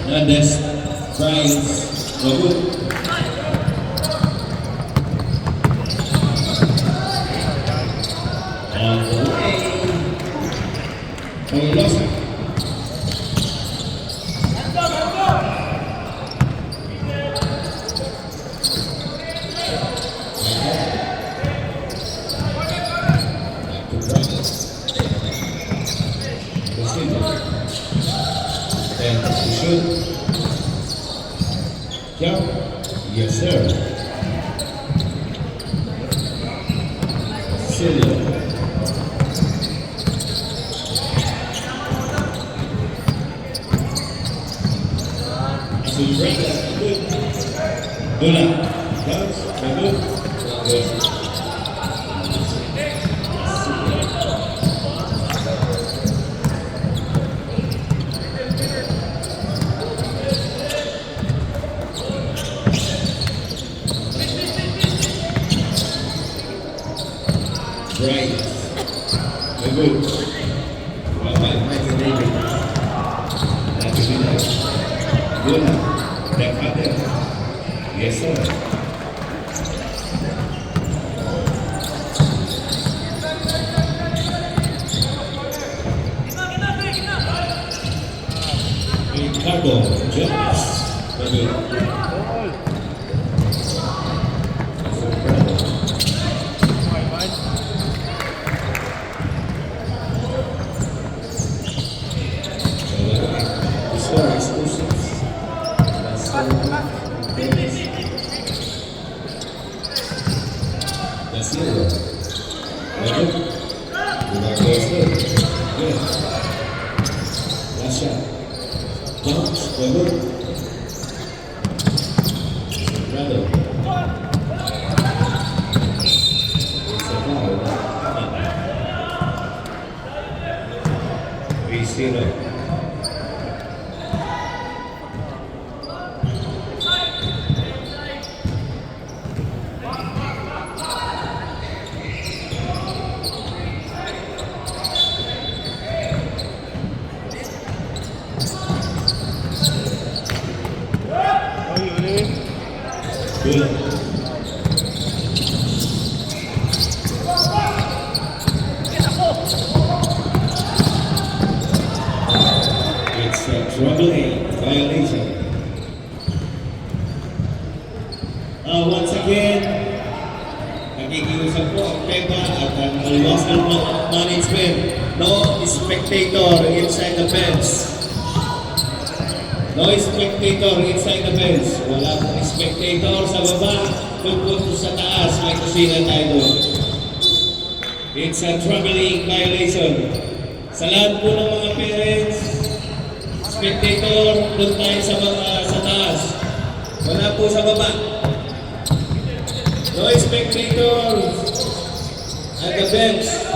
Hernandez, Bryce, Bagut. On the way. Losa. Yes, sir. Celia. Dula. Right. Good. Well, Michael David. That's good. Good. That out there. Yes, sir. Ricardo Jones. Good. That's it. Last shot. Bounce. Brother. It's a foul. 3-0. Good. It's a troubling violation. Once again, nakikiusap po ang PEPA at ang Alwasan Management. No spectator inside the fence. No spectator inside the fence. Wala pong spectator sa baba. Tungkol sa taas, may kusina tayo doon. It's a troubling violation. Sa lahat po ng mga parents, spectator, doon tayo sa taas. Wala po sa baba. No spectator at the fence.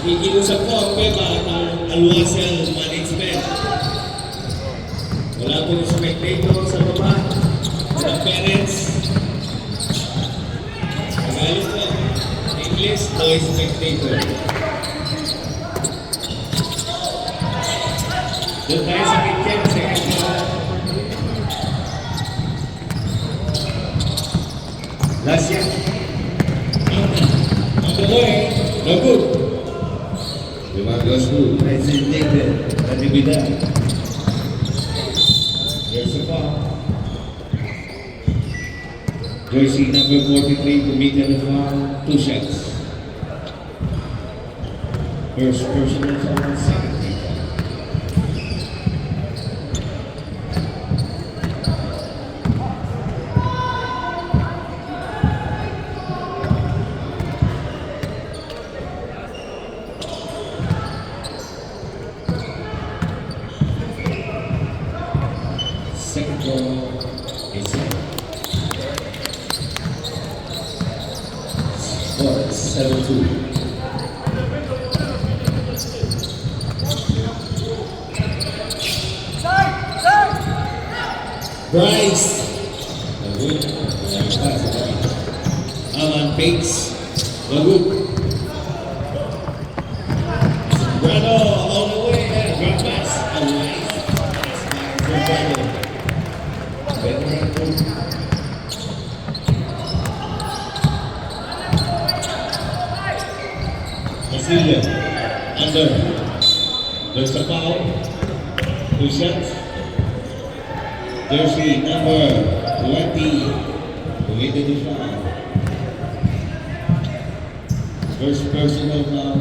Ikiusap po ang PEPA at ang Alwasan Management. Wala pong spectator sa baba, mga parents. Tagalog po, English, no spectator. Doon tayo sa kitchen, second floor. Last year. On the way, no good. Goes to President Natividad. There's a foul. Jersey number 43 committed a foul, 2 shots. First personal foul, second foul. Second ball is set. Score is 7-2. Bryce. Aman Pates. Bagut. Brando all the way and drop pass. A nice pass by Brando. Veteran move. Cecilia, under. There's a foul. 2 shots. Jersey number 20. Committed the foul. First personal foul.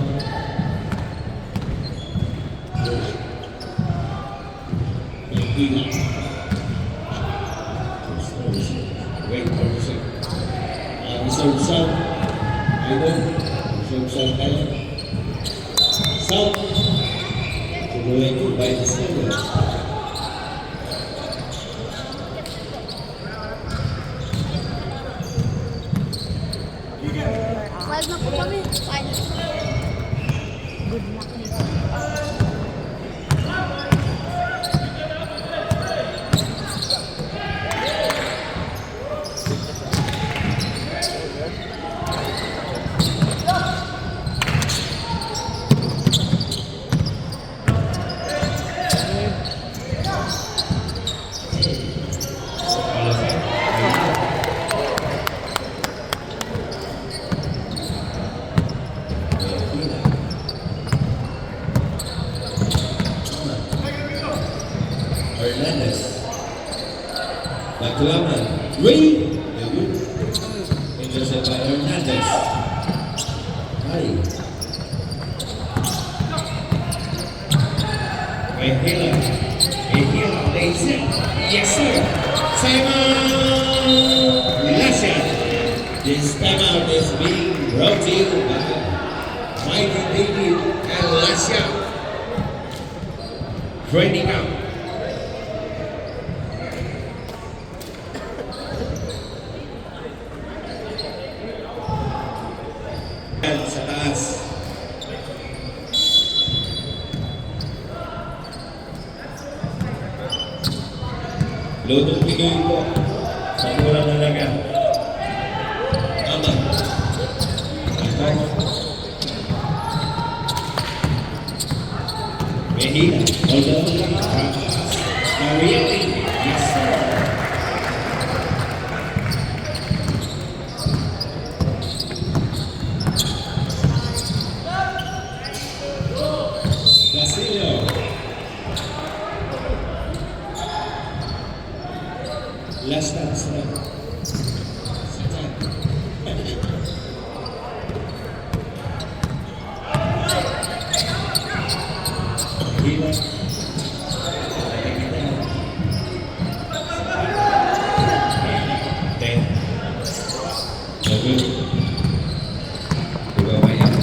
Wait for a second. Reserve South. Idol. Reserve South Island. South. Tuluyan ko by the silver. Live na po kami. Fine. Good luck nito. Hernandez. Baclaman. Ray. Intercepted by Hernandez. Hi. Mejila. Mejila lays it. Yes, sir. Timeout. Lasha. This timeout is being brought to you by Mikey David and Lasha. Training out. Sa taas. Lutong Pinoy po. Sa murang halaga. Tama. Mejila. Hold on. Marieli. Yes, sir. Basilio. Last dance na. Satan. Hila. Ten. Lagu. Dua banyak.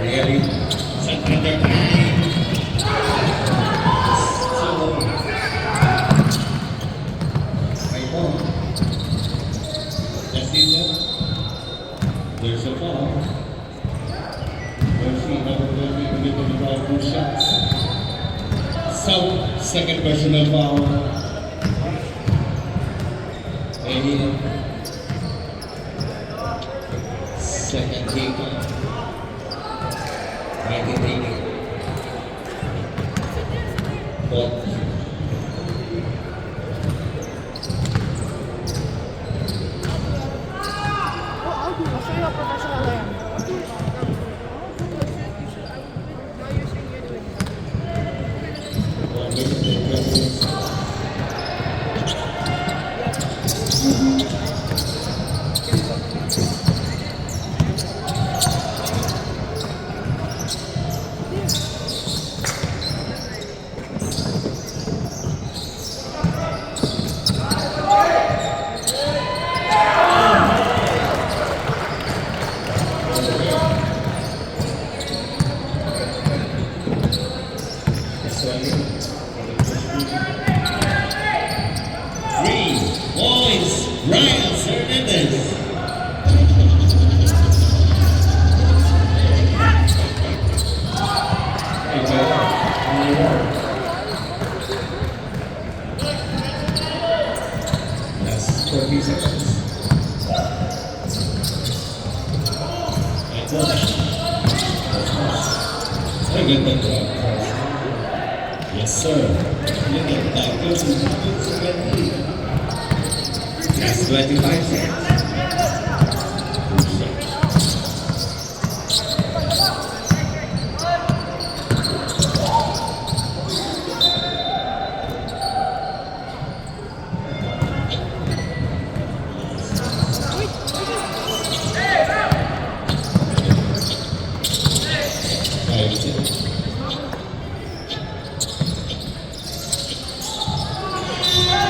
Really? Under time. Right ball. That's it. There's a foul. Mercy, number 30, committed the foul, 2 shots. South, second personal foul. And second kick. Right in the but I'll do it. I'll show you how professional I am. Ay, ganda ko. Yes, sir. Yun ang tawag sa Last 25 seconds.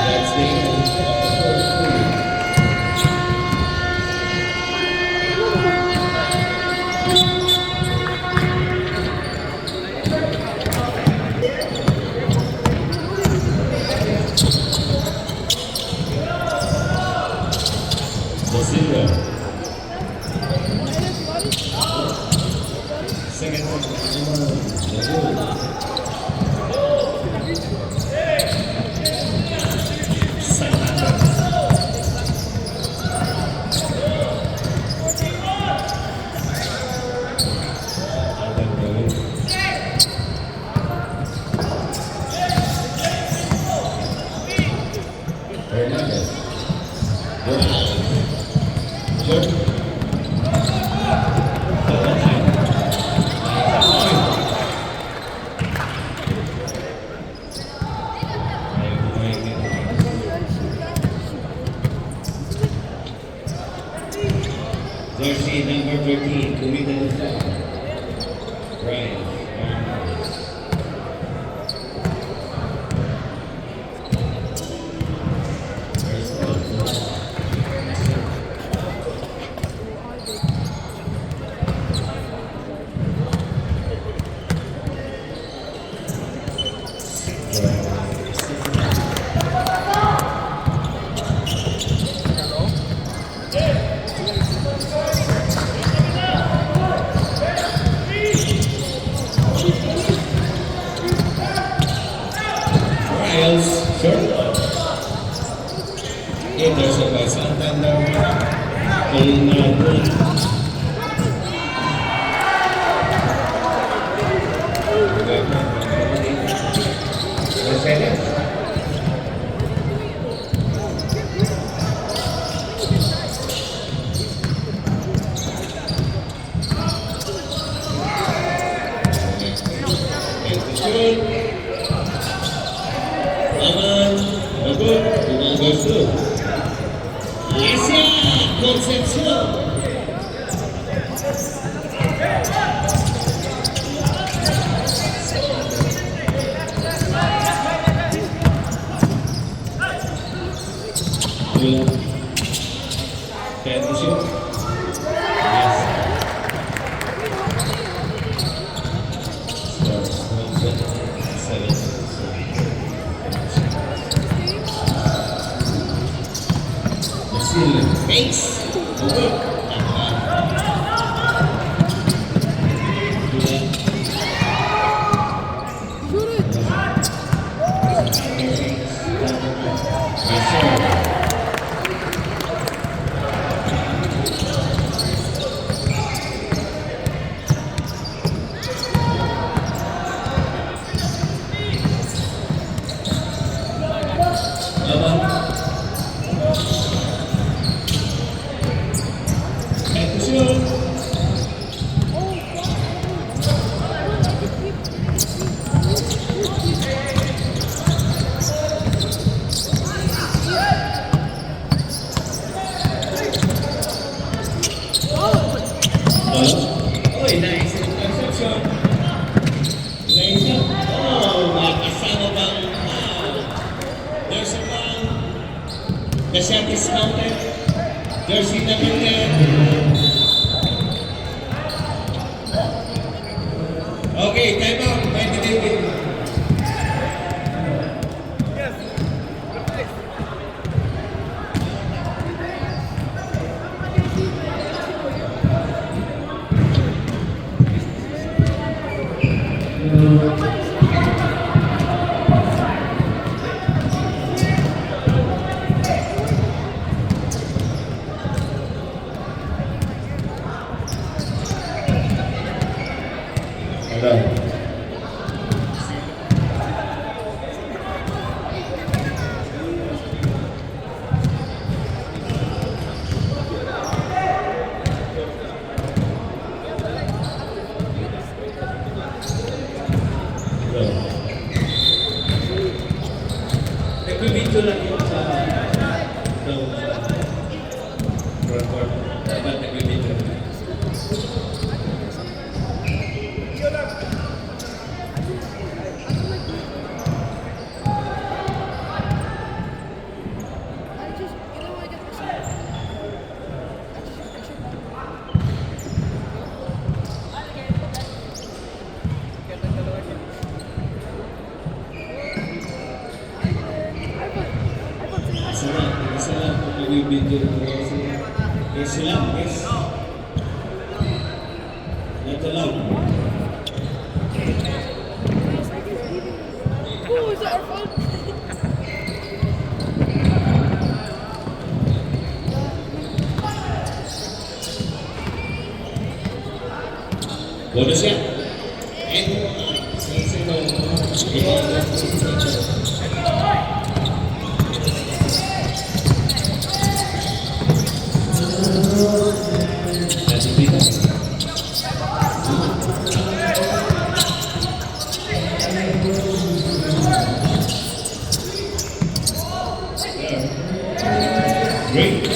That's the end. Da Silva. Second one. Hernandez. Jersey number 13, Kumita Luzon. Brian. Trials, short. Anderson by Santander. Asia Concepcion. Base. Oh, nice interception. Nice. Oh, makasama bang there's a bang. The shot is counted. Jersey number 10. Okay, time out. 19 minutes. video na yes. Yes lang, yes. Not allowed. Oh, is that our phone? Bonus yan. And, That's a big one. Great.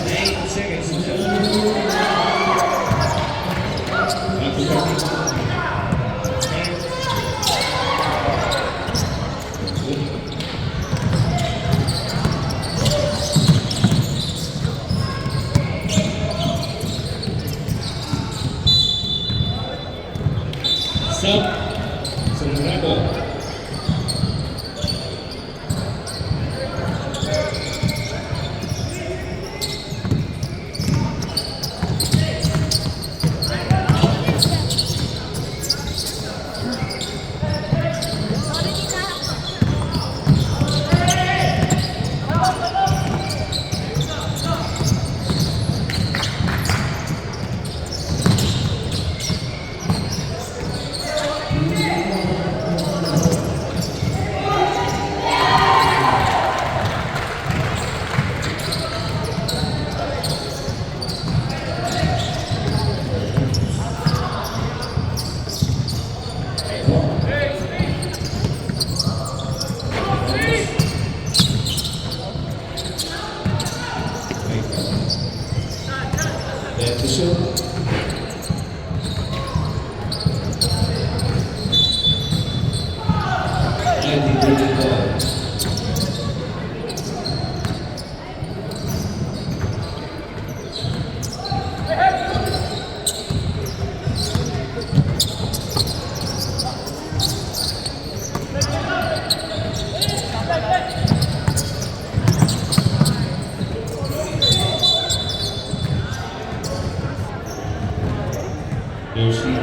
9 seconds. Back to 30. Sub. Sonrado. That's the show. I think we're good ball. Yoshi,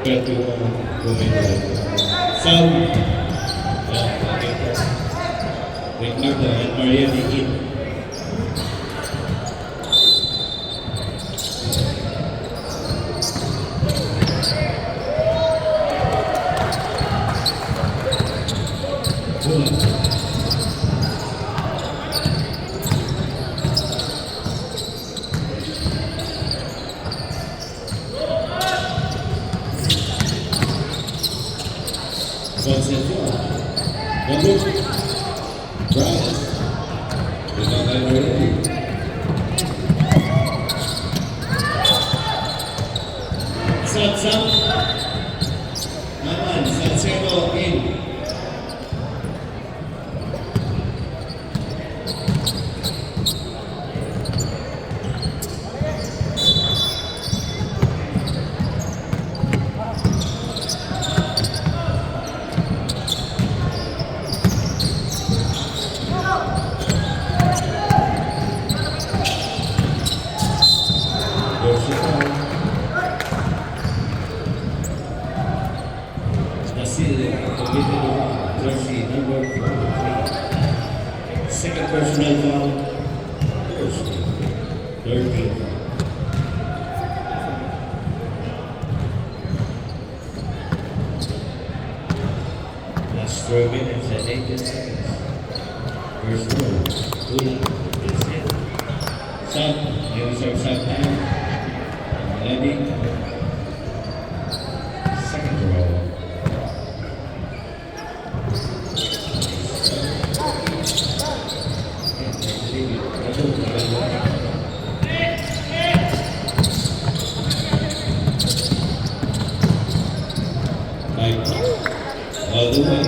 Petu, Sam, Ricardo, and Maria Nikin. What's it for? Number Brian. We're not that ready. Sam. Naman, Salcedo in. Jersey number 43. Second personal foul. Third team foul. Last 4 minutes and 18 seconds. First row. Ula. That's it. Sub. They reserve sub time. Ready. Second row. All the way.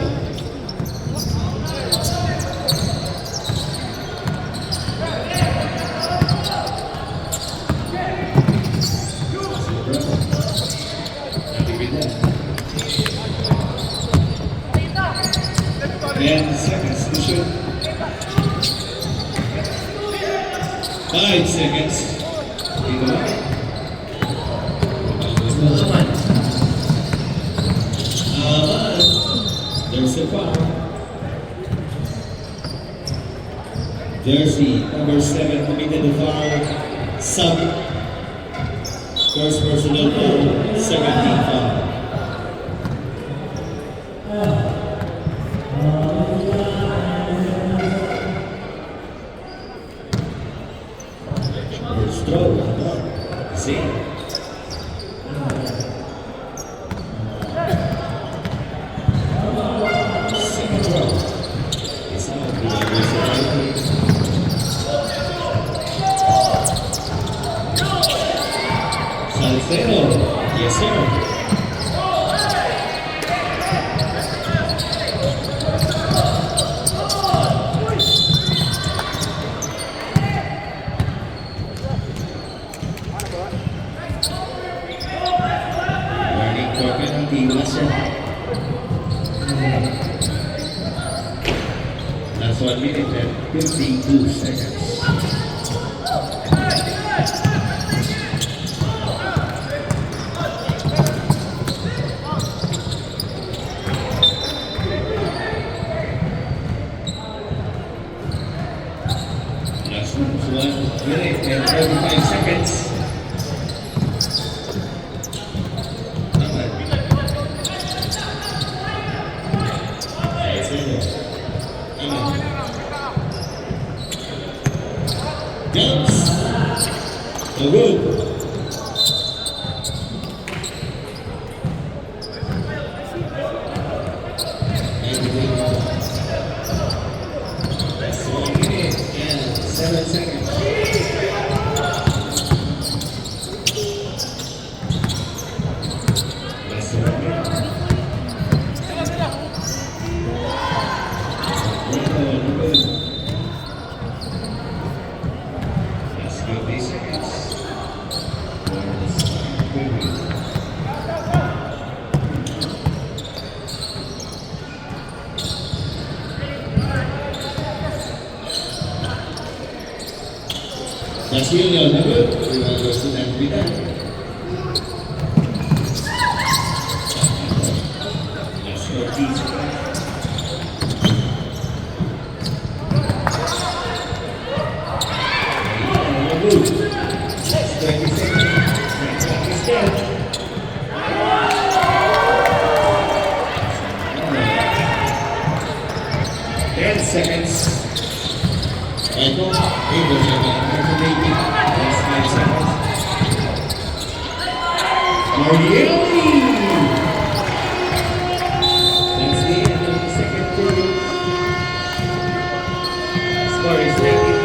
And seconds to shoot. 5 seconds. Dito ba? There's the foul. Jersey number 7 committed the foul. Sub. First personal foul. Second team foul. First throw. See. Second throw. It's out. Salcedo. Yes, sir. Learning for penalty, Wilson. That's 1 minute and 52 seconds. Last 1 minute and 35 seconds. Jumps. So good. That's 1 minute and 7 seconds. That's 1 minute. Good. That's 50 seconds. For the start period. That's Union, number. We will go to that video. That's 40 seconds. Good. That's 20 seconds. Next one is dead. 10 seconds. Michael, English, alternating. That's 5 seconds. Marielli! That's the end of the second period. Score is 19-14.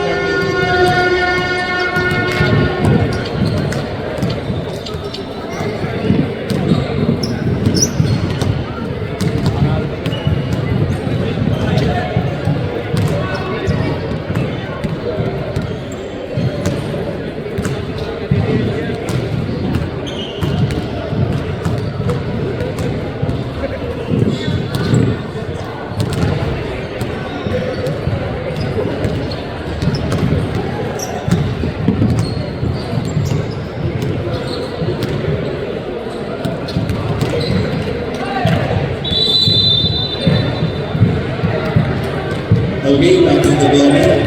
Okay, back to the building.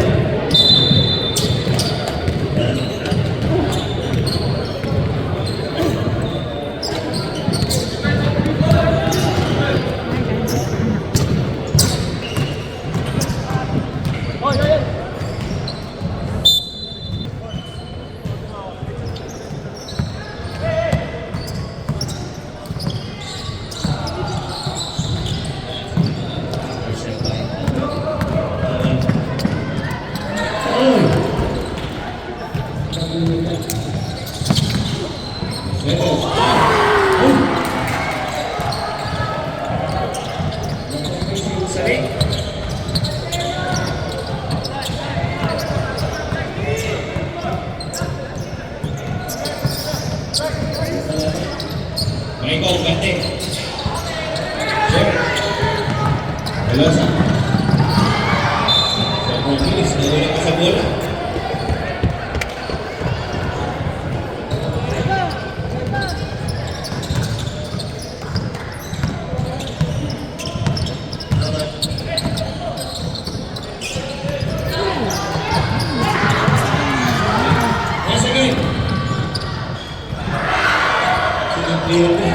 Michael, gante. Sir. Velosa. Sa Portuguese, nawala ka sa bola. Clear na.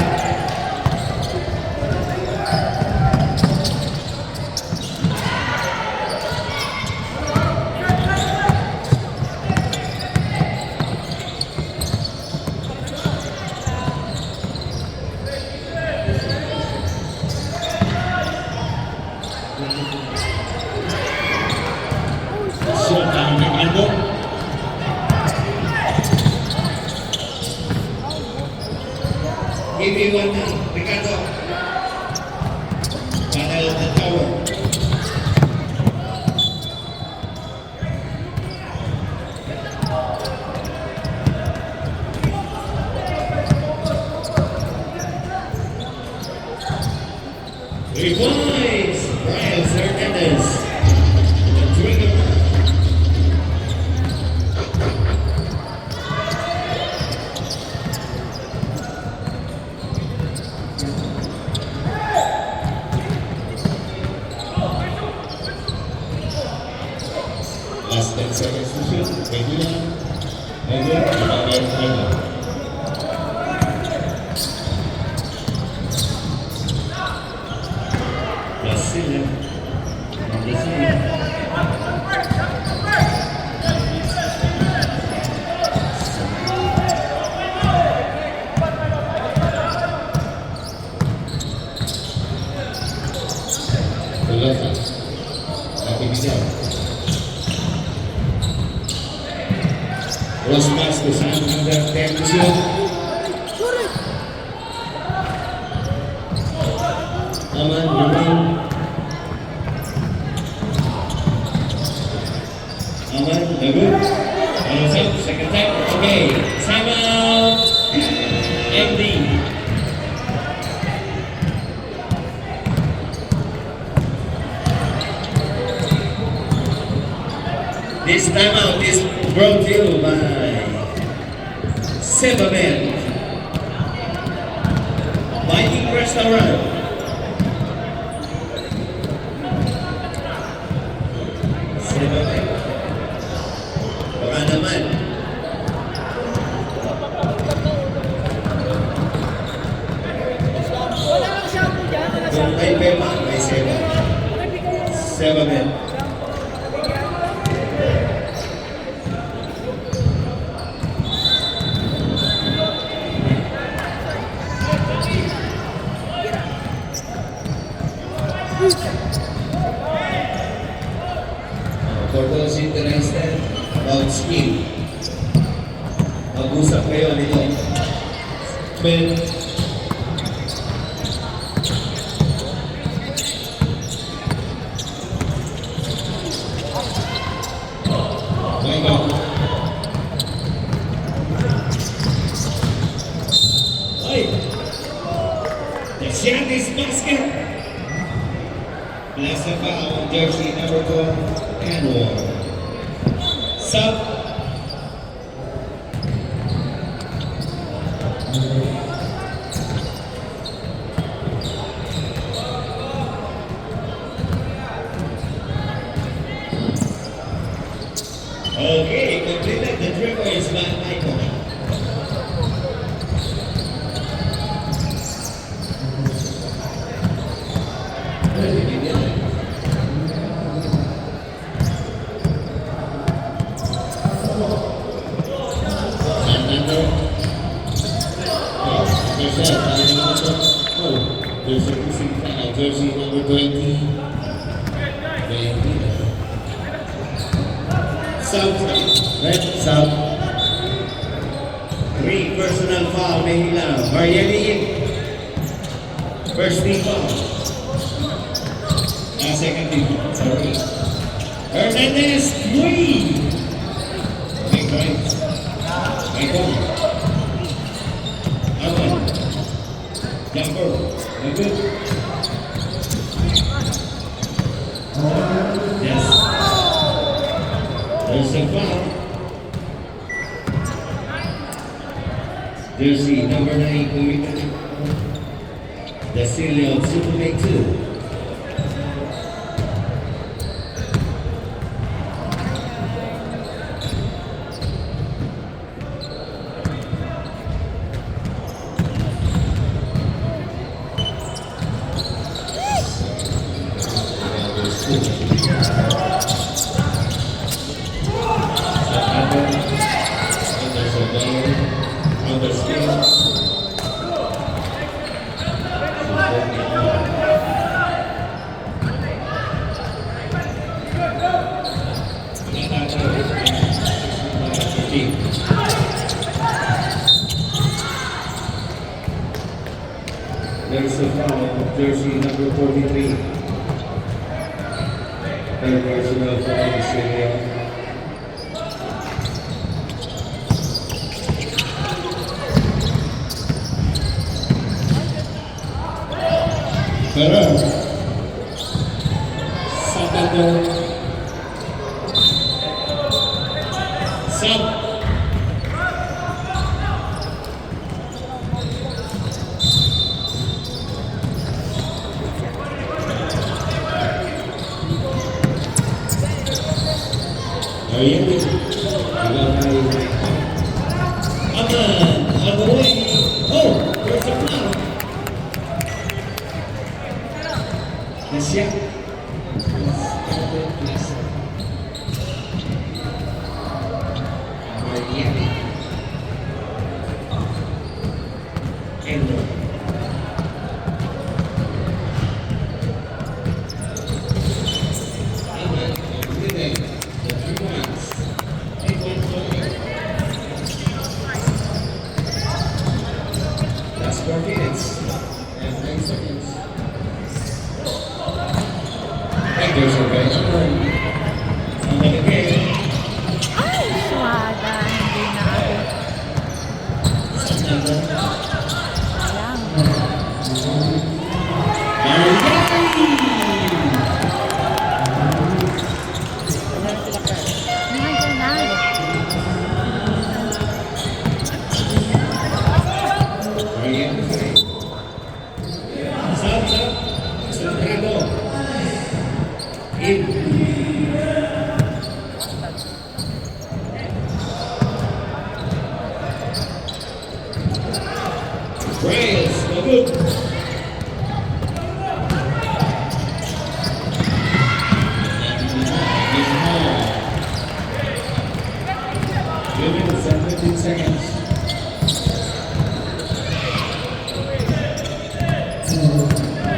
So, ang Ricardo. Give me one now, Ricardo. Panel of the tower. Three points, Brian Hernandez. The trigger. Last 10 seconds to shoot. Ready na. Ready. Ready. Brasilia. Brasilia. Tolosa. Artificial. Los Mascos under tension. Aman, aman. Aman, good. Second time. Okay, time out. MD. This timeout is brought to you by Sebamed, Viking Restaurant, Sebamed, baka naman. Wala kang shampoo dyan. Wala Kung may pema, may Seba. Sebamed. For those interested about skill, mag-usap kayo nito. Men, okay go. Ay! The shot is basket! Bless the foul, jersey number 12, Anwar. Sub. Okay, completed the dribble is by Michael. There's a missing foul, jersey number 20. South, red South. 3 personal foul, Mahila. Marieli, first team foul. Second team foul, sorry. Hernandez, 3. Big right. Michael. Aman. Jumper. Good. Yes. There's a foul. Jersey number 9 committed. Dasilio Supermate 2. There's a foul, jersey number 43. Third personal foul, Australia. Ferrer. Sakado. Sub. Ayan. Aman. On the way. Oh, there's a foul. Nasya. Mariani. Endo. Aman. Good day. The 3 points. 8 points only. That's 4 minutes and 9 seconds. There's a bench on the game. Ay, suwaga. Hindi na abot. Sayang. Nandiyan na. Brails, no good. Two minutes and 15 seconds.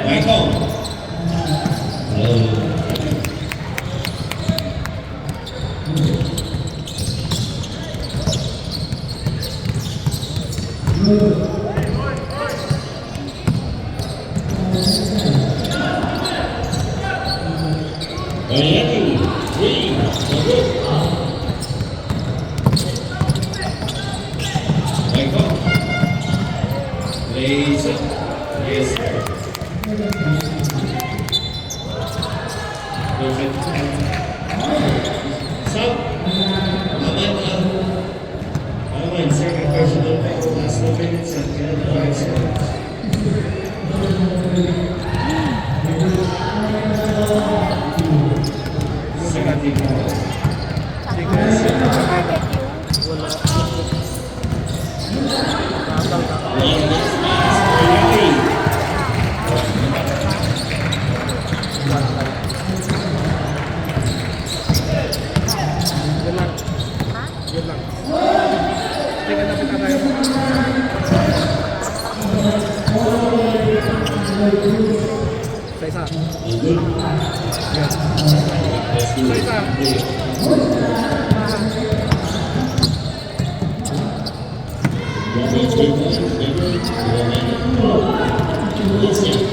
Michael. Miami, three, no good. Michael. Lays it. Yes, sir. Perfect. Sub. Aman, second personal foul. Last 2 minutes and 5 seconds. Second team foul. One last pass for Yaki. Good. Let's do it.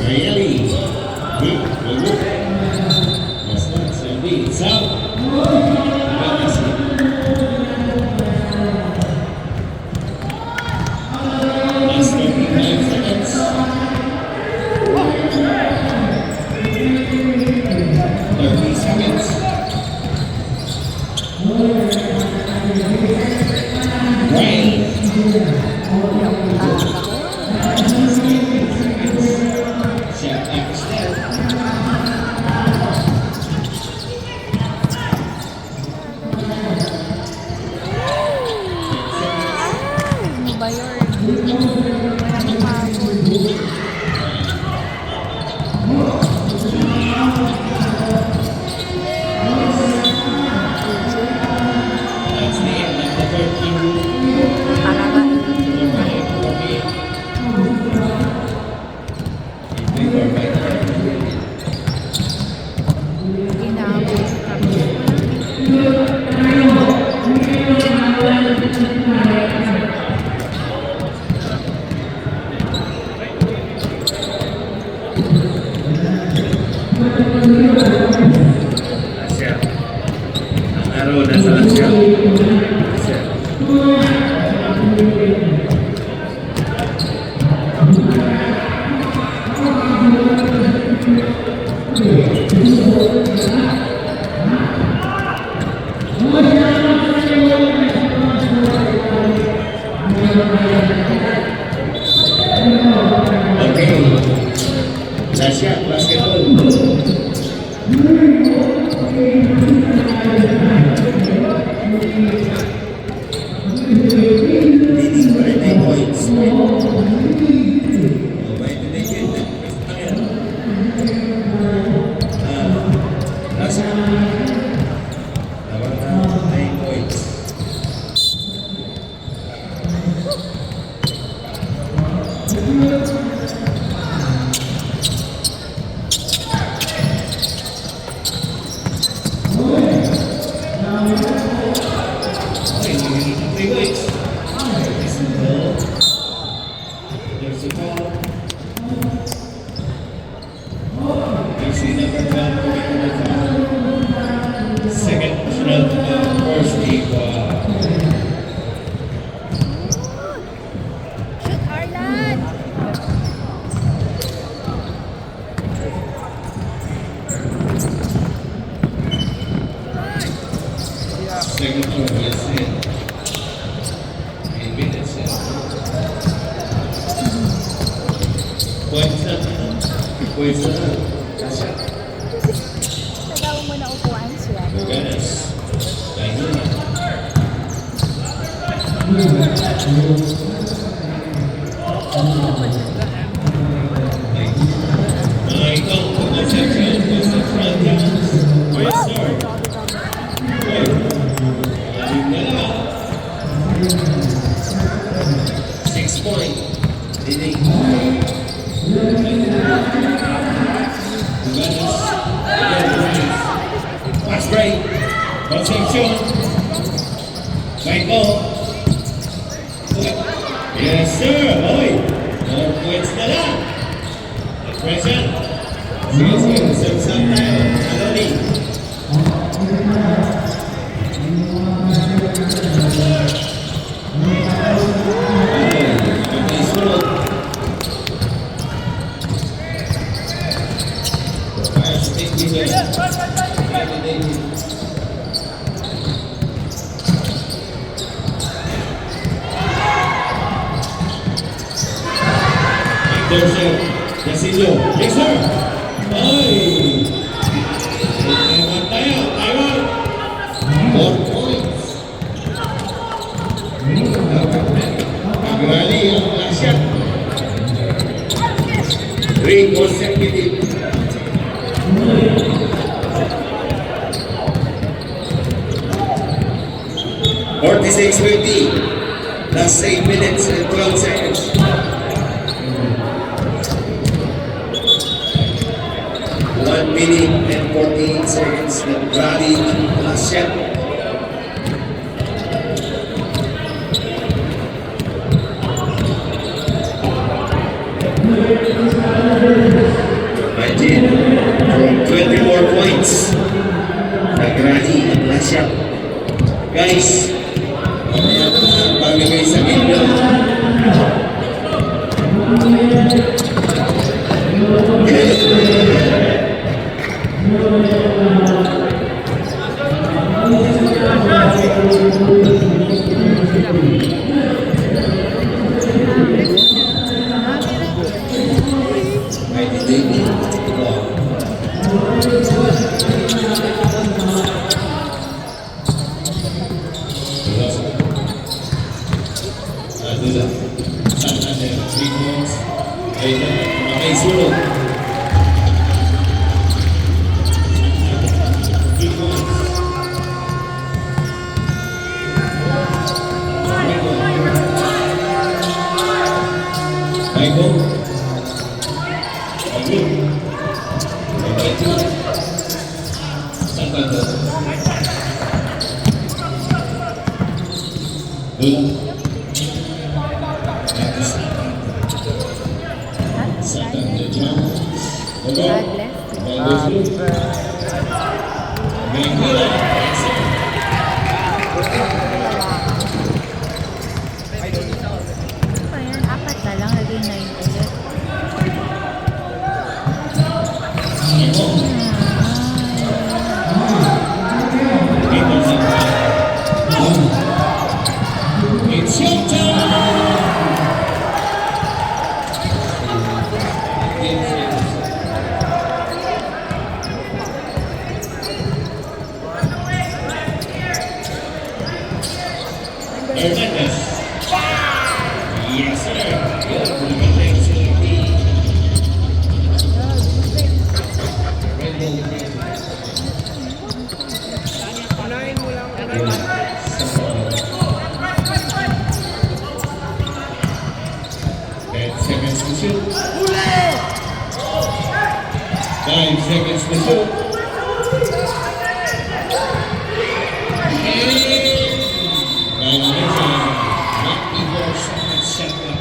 Miami. Ginabot sa kami. Asya. Ang araw na sa Asya. Asya. Okay. Asya, basketball. Leading by 9 points. By the naked. Asya. Tawag na 9 points. Okay, three points. There's a ball. There's the number 12 coming to the foul. Second personal first team. Shoot, Arlan! Second one, yes, it. 8 minutes, yes. Points na. Points na. Asya. Tagawa mo na upuan siya. Ganas. Ayun na. Mga ikaw, Concepcion, Concepcion, yes, sir. Okay. Aling na lang. 6 point. Leading. Ganas. Again, pass break. Concepcion. Right ball. Yes, sir. Oy. 4 points na lang. Present. Sige, sige. Samsam tayo. Aloni. Okay, sunod. Fire stick defense. Intercept. Yasilio. Yes, sir. Ay! Taiwan tayo. Taiwan. 4 points. Agrali ang last shot. 3 consecutive. $46.50. Last 8 minutes and 12 seconds. 1 minute and 48 seconds. Agrali ang last shot. Imagine, from 24 points, Agrali ang last shot. Guys, pamigay sa inyo. Ay, hindi. Dula. Saan natin? 3 points. Ayun na. Makaisulog. 3 points. Michael. Michael. Santander. Good. Santander Jones. Hello. God bless you. Manila. Yes, sir. Ano yan? Apat na lang. Naging 9 ulit. It's your time! Hernandez. Yes, sir. Good. Magaling si seconds to shoot. 9 seconds to shoot. Violation. Not before second shot clock.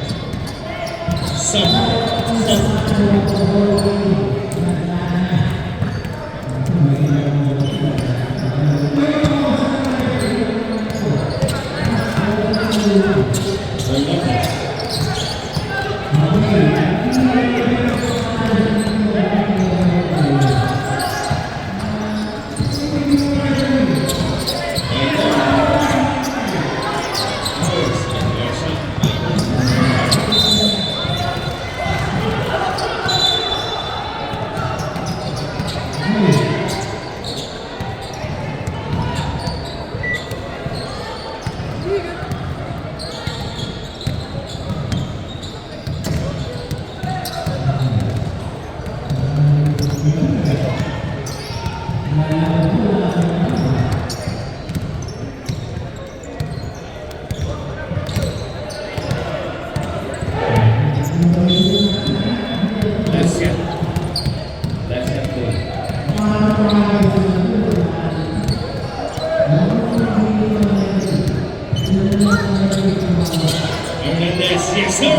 That's it. That's it. Hernandez, yes sir.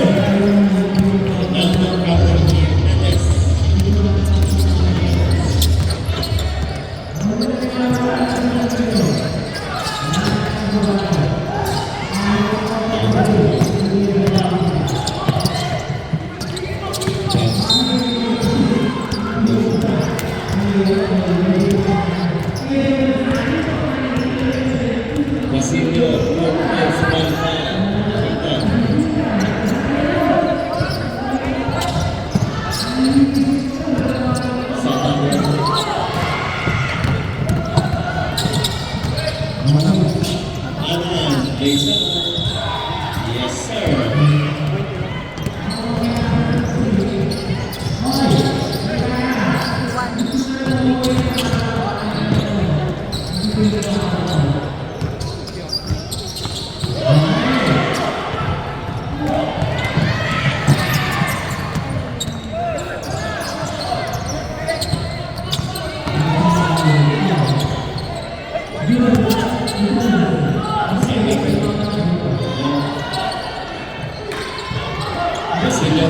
Another problem here, Hernandez. Basilio, Lopez, Malfa. Yes, sir. Basilio.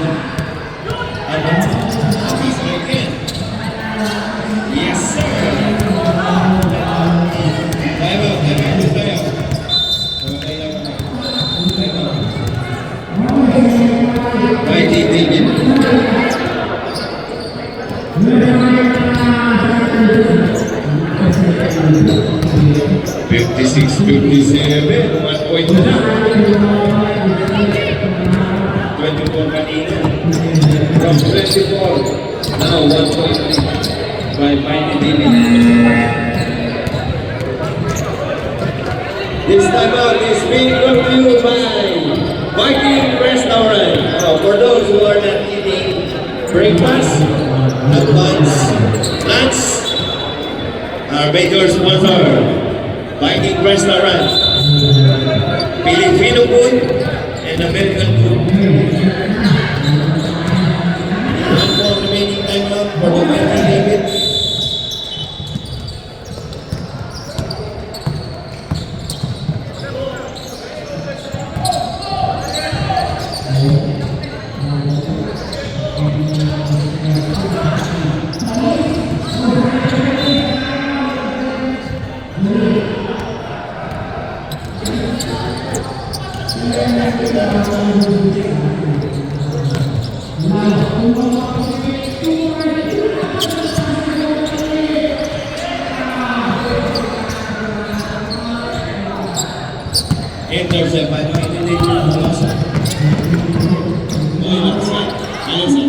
Yes, sir. Right, David. 56-57, 1 point na lang. 24 kanina. From 24, now 1 point by Mighty David. This time out is being brought to you by Viking Restaurant. For those who are not eating breakfast, advance, lunch, our major sponsor, Viking Restaurant, Filipino food and American food. One more remaining time out for the Mighty David. Intercept by the individual Alonso. Alonso. Alonso.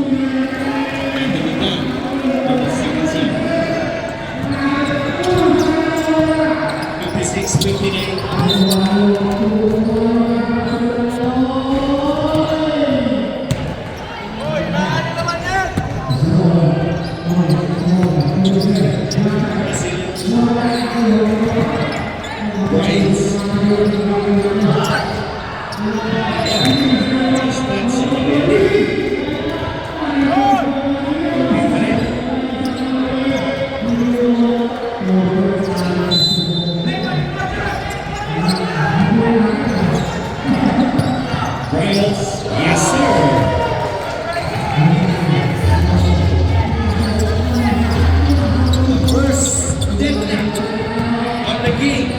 And the began for the second set. 56-59. Bryce. Bryce. Yes, sir. First definite of the game.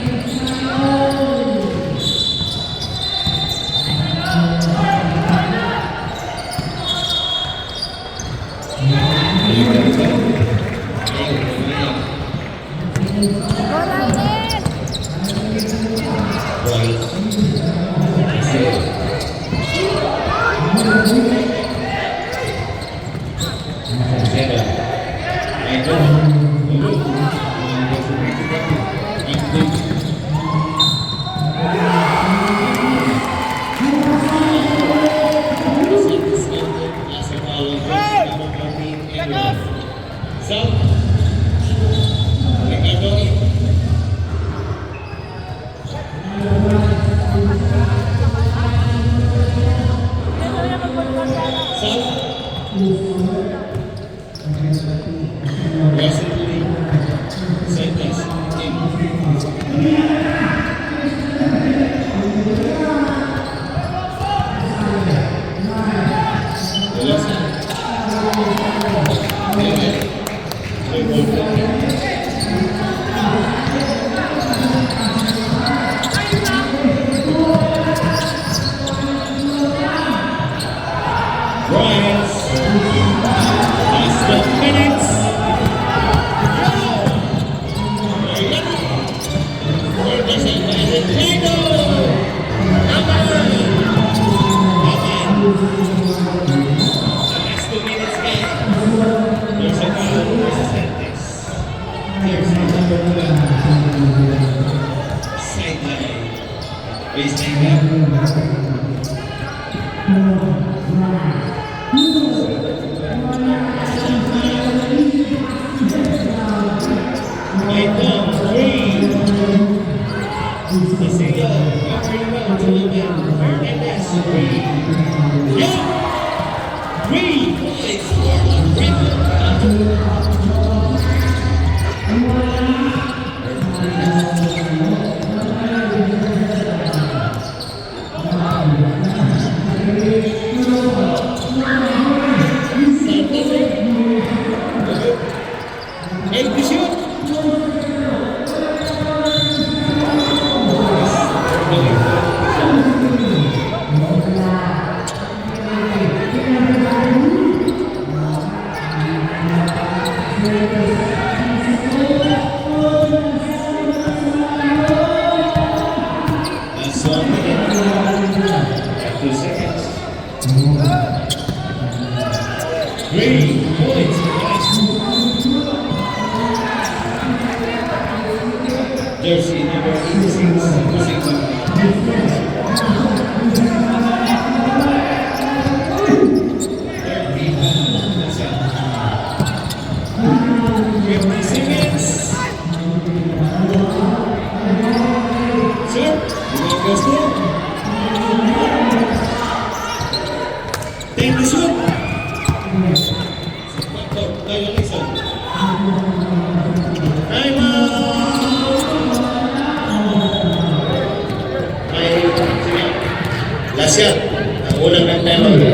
Jersey number 50 seconds. Sir, you want to go slow? 10 to shoot. Time out! Last shot. Ang unang ng time out.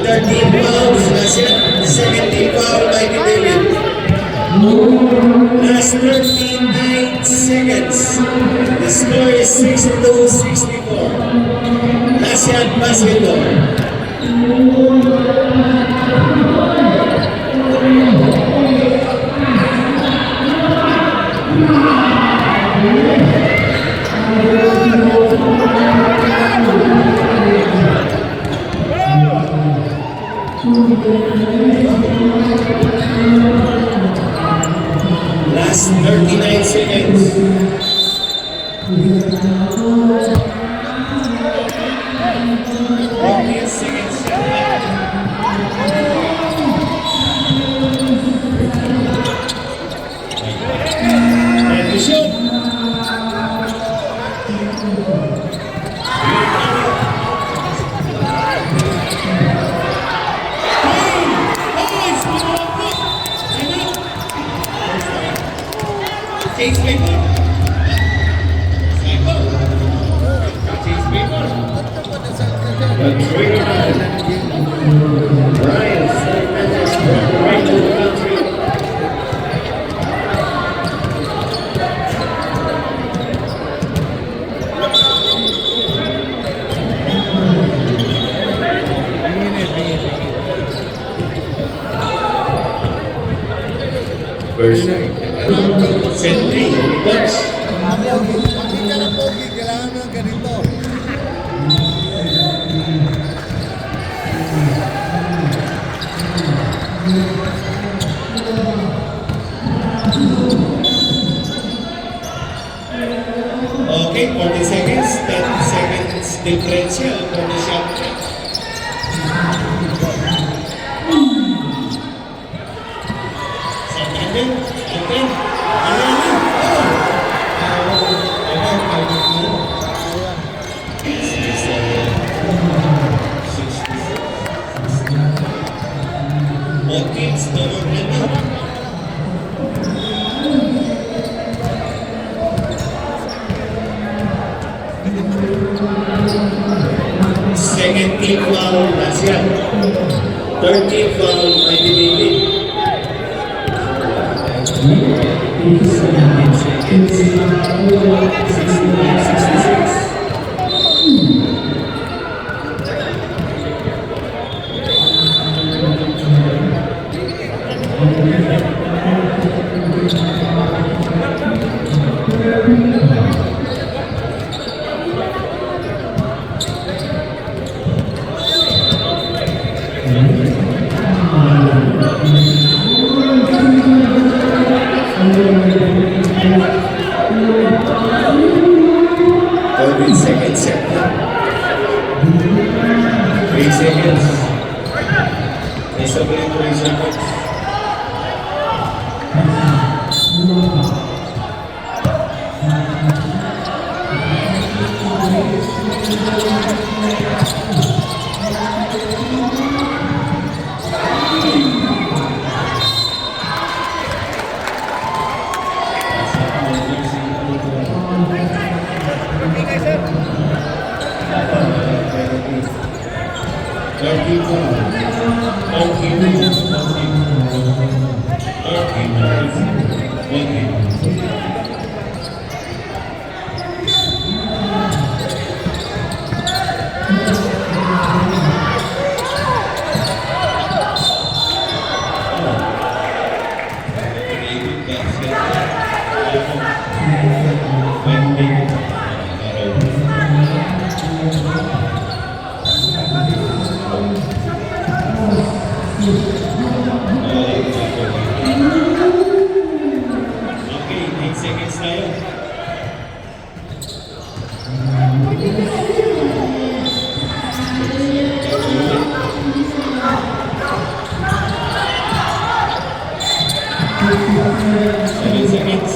Third team fouls, last yan. Second team foul, Mighty David. Last 39 seconds. The score is 62-64. Last yan, basketball. Last 39 seconds. 14 seconds. And to shoot. Chase paper. Chase paper. The trigger. Brian, 7 minutes from the right to the country. First night. Sentry, Dutch. Hindi ka na pogi, kailangan mo ng ganito. Okay, 40 seconds, 10 seconds differential for the shot clock. Second, okay. Both teams, double ready. Second team foul, that's yan. Third team foul, Mighty David. 17 seconds. 69-66. Seconds set. 3 seconds. Isa pa rin 3 seconds. Okay, 8 seconds tayo. Seven seconds.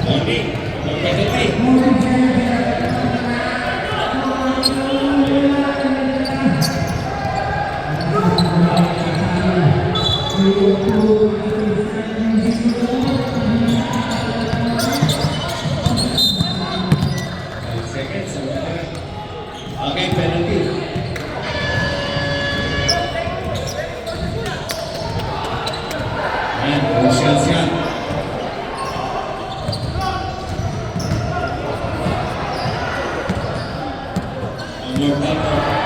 Okay, okay, penalty. Mr. Tato.